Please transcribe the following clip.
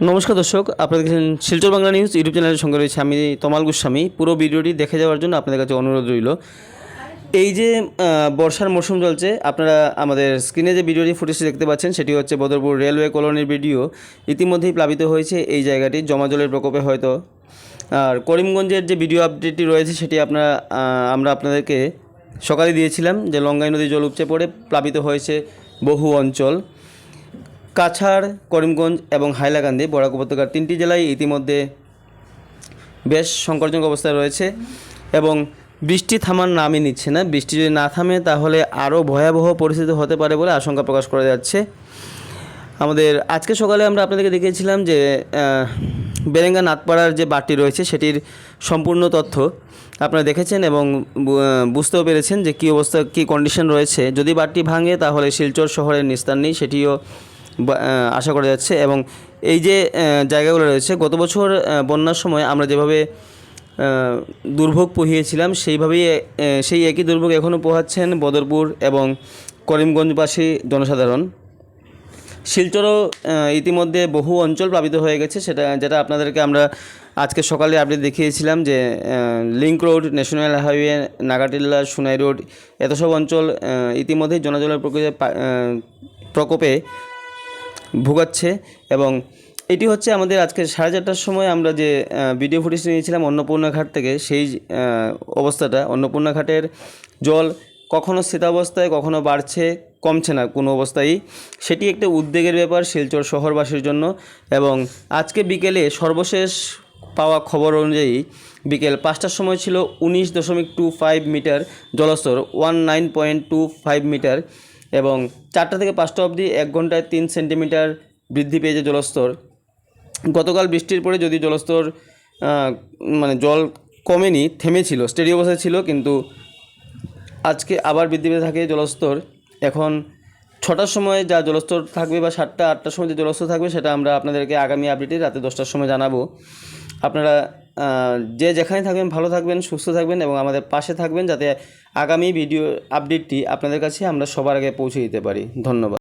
নমস্কার দর্শক, আপনারা দেখছেন শিলচর বাংলা নিউজ ইউটিউব চ্যানেলের সঙ্গে রয়েছে আমি তমাল গোস্বামী। পুরো ভিডিওটি দেখে যাওয়ার জন্য আপনাদের কাছে অনুরোধ রইল। এই যে বর্ষার মরশুম চলছে, আপনারা আমাদের স্ক্রিনে যে ভিডিওটি ফুটেজটি দেখতে পাচ্ছেন সেটি হচ্ছে বদরপুর রেলওয়ে কলোনির ভিডিও। ইতিমধ্যেই প্লাবিত হয়েছে এই জায়গাটি জমা জলের প্রকোপে হয়তো। আর করিমগঞ্জের যে ভিডিও আপডেটটি রয়েছে সেটি আমরা আপনাদেরকে সকালে দিয়েছিলাম যে লঙ্গাই নদী জল উপচে পড়ে প্লাবিত হয়েছে বহু অঞ্চল। কাছাড়, করিমগঞ্জ এবং হাইলাকান্দি বরাক উপত্যকার 3টি জেলায় ইতিমধ্যে বেশ সংকটজনক অবস্থায় রয়েছে এবং বৃষ্টি থামার নামই নিচ্ছে না। বৃষ্টি যদি না থামে তাহলে আরও ভয়াবহ পরিস্থিতি হতে পারে বলে আশঙ্কা প্রকাশ করা যাচ্ছে। আমাদের আজকে সকালে আমরা আপনাদেরকে দেখিয়েছিলাম যে বেরেঙ্গা নাথপাড়ার যে বাঁধটি রয়েছে সেটির সম্পূর্ণ তথ্য আপনারা দেখেছেন এবং বুঝতেও পেরেছেন যে কী অবস্থা, কী কন্ডিশন রয়েছে। যদি বাঁধটি ভাঙে তাহলে শিলচর শহরের নিস্তার নেই, সেটিও আশা করা যাচ্ছে। এবং এই যে জায়গাগুলো রয়েছে, গত বছর বন্যার সময় আমরা যেভাবে দুর্ভোগ পুহিয়েছিলাম সেই একই দুর্ভোগ এখনও পোহাচ্ছেন বদরপুর এবং করিমগঞ্জবাসী জনসাধারণ। শিলচরও ইতিমধ্যে বহু অঞ্চল প্লাবিত হয়ে গেছে, যেটা আপনাদেরকে আমরা আজকে সকালে আপডেট দেখিয়েছিলাম যে link road, national highway, Nagatilla, Sunai road, এত সব অঞ্চল ইতিমধ্যেই জনজলের প্রকোপে ভোগাচ্ছে। এবং এটি হচ্ছে আমাদের আজকে 4:30টার সময় আমরা যে ভিডিও ফুটেজ নিয়েছিলাম অন্নপূর্ণা ঘাট থেকে, সেই অবস্থাটা। অন্নপূর্ণা ঘাটের জল কখনো স্থিতাবস্থায়, কখনো বাড়ছে, কমছে না কোনো অবস্থায়। সেটি একটা উদ্বেগের ব্যাপার শিলচর শহরবাসীর জন্য। এবং আজকে বিকেলে সর্বশেষ পাওয়া খবর অনুযায়ী বিকেল 5টার সময় ছিল 19.25 মিটার জলস্তর, 19.25 মিটার, এবং 4টা থেকে 5টা অবধি 1 ঘন্টায় 3 সেন্টিমিটার বৃদ্ধি পেয়েছে জলস্তর। গতকাল বৃষ্টির পরে যদি জলস্তর জল কমেনি, থেমেছিল, স্টেডি অবস্থায় ছিল, কিন্তু আজকে আবার বৃদ্ধি পেতে থাকে জলস্তর। এখন 6টার সময় যা জলস্তর থাকবে বা 7টা 8টার সময় যে জলস্তর থাকবে সেটা আমরা আপনাদেরকে আগামী আপডেটে রাতে 10টার সময় জানাবো। আপনারা যে যেখানে থাকবেন ভালো থাকবেন, সুস্থ থাকবেন এবং আমাদের পাশে থাকবেন, যাতে আগামী ভিডিও আপডেটটি আপনাদের কাছে আমরা সবার আগে পৌঁছে দিতে পারি। ধন্যবাদ।